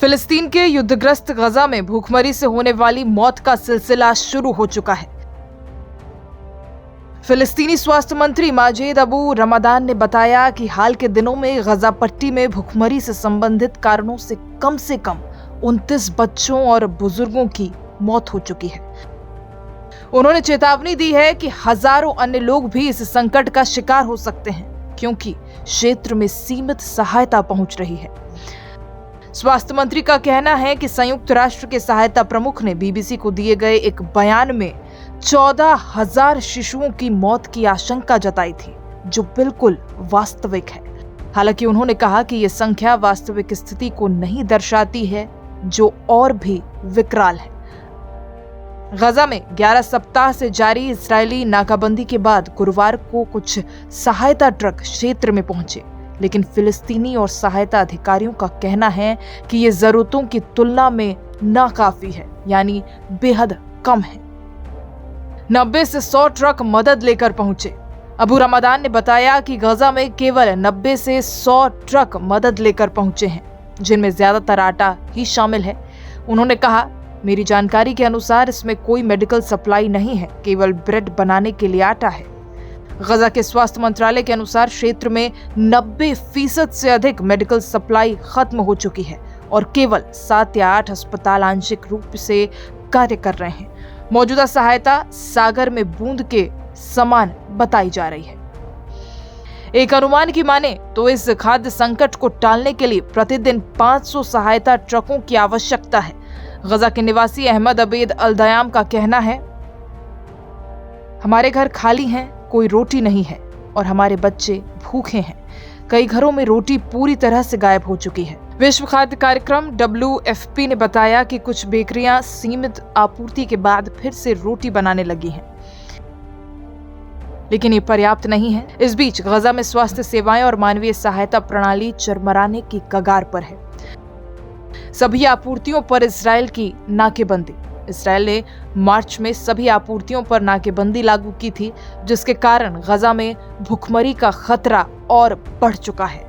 फिलिस्तीन के युद्धग्रस्त गजा में भूखमरी से होने वाली मौत का सिलसिला शुरू हो चुका है। फिलिस्तीनी स्वास्थ्य मंत्री माजिद अबू रमदान ने बताया कि हाल के दिनों में गजा पट्टी में भूखमरी से संबंधित कारणों से कम 29 बच्चों और बुजुर्गों की मौत हो चुकी है। उन्होंने चेतावनी दी है कि हजारों अन्य लोग भी इस संकट का शिकार हो सकते हैं, क्योंकि क्षेत्र में सीमित सहायता पहुंच रही है। स्वास्थ्य मंत्री का कहना है कि संयुक्त राष्ट्र के सहायता प्रमुख ने बीबीसी को दिए गए एक बयान में 14,000 शिशुओं की मौत की आशंका जताई थी, जो बिल्कुल वास्तविक है। हालांकि उन्होंने कहा कि यह संख्या वास्तविक स्थिति को नहीं दर्शाती है, जो और भी विकराल है। गजा में 11 सप्ताह से जारी इस्राएली नाकाबंदी के बाद गुरुवार को कुछ सहायता ट्रक क्षेत्र में पहुंचे, लेकिन फिलिस्तीनी और सहायता अधिकारियों का कहना है कि ये जरूरतों की तुलना में नाकाफी है, यानी बेहद कम है। 90 से 100 ट्रक मदद लेकर पहुंचे। अबू रमदान ने बताया कि गजा में केवल 90 से 100 ट्रक मदद लेकर पहुंचे हैं, जिनमें ज्यादातर आटा ही शामिल है। उन्होंने कहा, मेरी जानकारी के अनुसार इसमें कोई मेडिकल सप्लाई नहीं है, केवल ब्रेड बनाने के लिए आटा है। गजा के स्वास्थ्य मंत्रालय के अनुसार क्षेत्र में 90% से अधिक मेडिकल सप्लाई खत्म हो चुकी है और केवल 7 या 8 अस्पताल आंशिक रूप से कार्य कर रहे हैं। मौजूदा सहायता सागर में बूंद के समान बताई जा रही है। एक अनुमान की माने तो इस खाद्य संकट को टालने के लिए प्रतिदिन 500 सहायता ट्रकों की आवश्यकता है। गजा के निवासी अहमद अबेद अल-दयाम का कहना है, हमारे घर खाली हैं, कोई रोटी नहीं है और हमारे बच्चे भूखे हैं। कई घरों में रोटी पूरी तरह से गायब हो चुकी है। विश्व खाद्य कार्यक्रम WFP ने बताया कि कुछ बेकरियां सीमित आपूर्ति के बाद फिर से रोटी बनाने लगी हैं, लेकिन ये पर्याप्त नहीं है। इस बीच गजा में स्वास्थ्य सेवाएं और मानवीय सहायता प्रणाली चरमराने की कगार पर है। सभी आपूर्तियों पर इजरायल की नाकेबंदी। इजरायल ने मार्च में सभी आपूर्तियों पर नाकेबंदी लागू की थी, जिसके कारण गजा में भूखमरी का खतरा और बढ़ चुका है।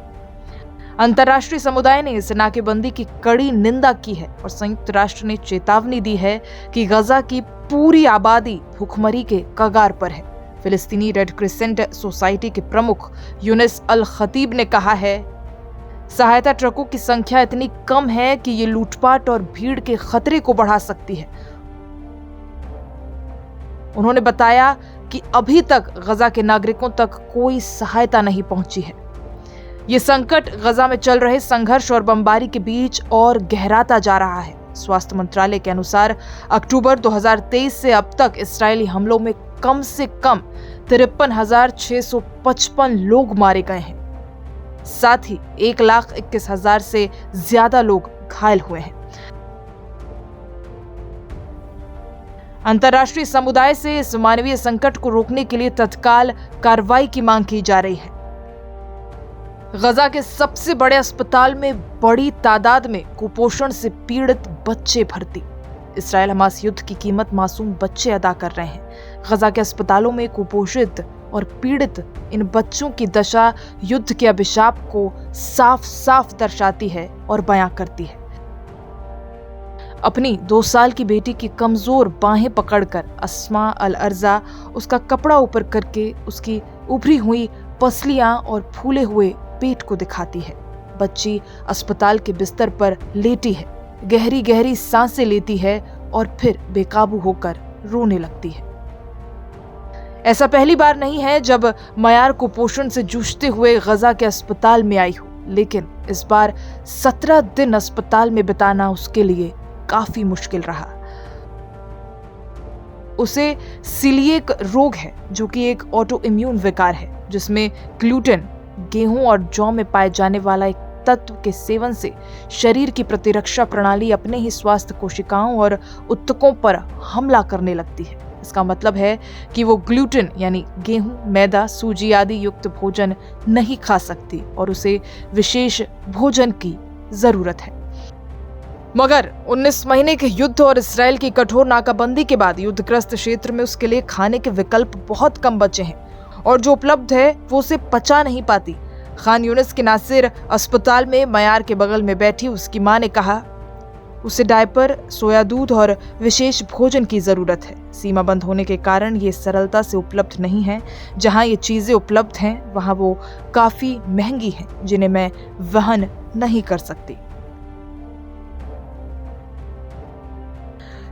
अंतर्राष्ट्रीय समुदाय ने इस नाकेबंदी की कड़ी निंदा की है और संयुक्त राष्ट्र ने चेतावनी दी है कि गजा की पूरी आबादी भूखमरी के कगार पर है। फिलिस्तीनी रेड क्रिसेंट सोसाइटी के प्रमुख यूनिस अल खतीब ने कहा है, सहायता ट्रकों की संख्या इतनी कम है कि ये लूटपाट और भीड़ के खतरे को बढ़ा सकती है। उन्होंने बताया कि अभी तक गजा के नागरिकों तक कोई सहायता नहीं पहुंची है। ये संकट गजा में चल रहे संघर्ष और बमबारी के बीच और गहराता जा रहा है। स्वास्थ्य मंत्रालय के अनुसार अक्टूबर 2023 से अब तक इस्राएली हमलों में कम से कम 53,655 लोग मारे गए हैं। साथ ही 1,21,000 से ज्यादा लोग घायल हुए हैं। अंतर्राष्ट्रीय समुदाय से इस मानवीय संकट को रोकने के लिए तत्काल कार्रवाई की मांग की जा रही है। गजा के सबसे बड़े अस्पताल में बड़ी तादाद में कुपोषण से पीड़ित बच्चे भर्ती। इस्राएल हमास युद्ध की कीमत मासूम बच्चे अदा कर रहे हैं। गजा के अस्पतालों में कुपोषित और पीड़ित इन बच्चों की दशा युद्ध के अभिशाप को साफ साफ दर्शाती है और बयां करती है। अपनी 2 साल की बेटी की कमजोर बाहें पकड़कर अस्मा अल अर्जा उसका कपड़ा ऊपर करके उसकी उभरी हुई पसलियां और फूले हुए पेट को दिखाती है। बच्ची अस्पताल के बिस्तर पर लेटी है, गहरी गहरी सांसें लेती है और फिर बेकाबू होकर रोने लगती है। ऐसा पहली बार नहीं है जब मयार कुपोषण से जूझते हुए गजा के अस्पताल में आई हो, लेकिन इस बार 17 दिन अस्पताल में बिताना उसके लिए काफी मुश्किल रहा। उसे सीलिएक रोग है, जो कि एक ऑटो इम्यून विकार है, जिसमें ग्लूटेन, गेहूं और जौ में पाए जाने वाला एक तत्व के सेवन से शरीर की प्रतिरक्षा प्रणाली अपने ही स्वास्थ्य कोशिकाओं और उत्तकों पर हमला करने लगती है। इसका मतलब है कि वो ग्लूटेन यानी गेहूं, मैदा, सूजी आदि युक्त भोजन नहीं खा सकती और उसे विशेष भोजन की जरूरत है। मगर 19 महीने के युद्ध और इस्राएल की कठोर नाकाबंदी के बाद युद्धग्रस्त क्षेत्र में उसके लिए खाने के विकल्प बहुत कम बचे हैं और जो उपलब्ध है वो उसे पचा नहीं पाती। खान यूनिस के नासिर अस्पताल में मयार के बगल में बैठी उसकी मां ने कहा, उसे डायपर, सोया दूध और विशेष भोजन की जरूरत है। सीमा बंद होने के कारण ये सरलता से उपलब्ध नहीं है। जहां ये चीजें उपलब्ध हैं, वहां वो काफी महंगी हैं, जिन्हें मैं वहन नहीं कर सकती।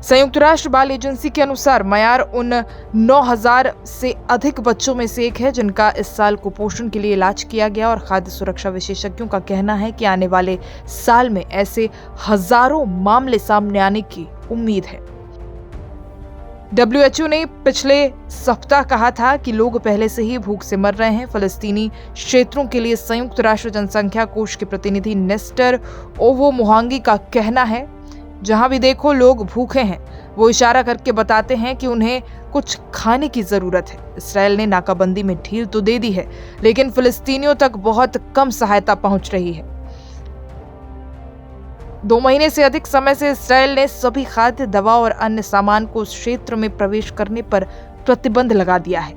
संयुक्त राष्ट्र बाल एजेंसी के अनुसार मयार उन 9,000 से अधिक बच्चों में से एक है जिनका इस साल कुपोषण के लिए इलाज किया गया, और खाद्य सुरक्षा विशेषज्ञों का कहना है कि आने वाले साल में ऐसे हजारों मामले सामने आने की उम्मीद है। WHO ने पिछले सप्ताह कहा था कि लोग पहले से ही भूख से मर रहे हैं। फलस्तीनी क्षेत्रों के लिए संयुक्त राष्ट्र जनसंख्या कोष के प्रतिनिधि नेस्टर ओवो मोहांगी का कहना है, जहां भी देखो लोग भूखे हैं। वो इशारा करके बताते हैं कि उन्हें कुछ खाने की जरूरत है। इसराइल ने नाकाबंदी में ढील तो दे दी है, लेकिन फिलिस्तीनियों तक बहुत कम सहायता पहुंच रही है। 2 महीने से अधिक समय से इसराइल ने सभी खाद्य, दवा और अन्य सामान को उस क्षेत्र में प्रवेश करने पर प्रतिबंध लगा दिया है,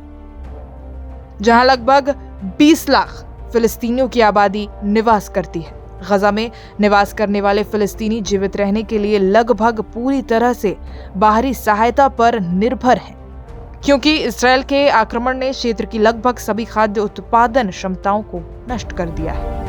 जहां लगभग 20 लाख फिलिस्तीनियों की आबादी निवास करती है। गजा में निवास करने वाले फिलिस्तीनी जीवित रहने के लिए लगभग पूरी तरह से बाहरी सहायता पर निर्भर हैं, क्योंकि इसराइल के आक्रमण ने क्षेत्र की लगभग सभी खाद्य उत्पादन क्षमताओं को नष्ट कर दिया है।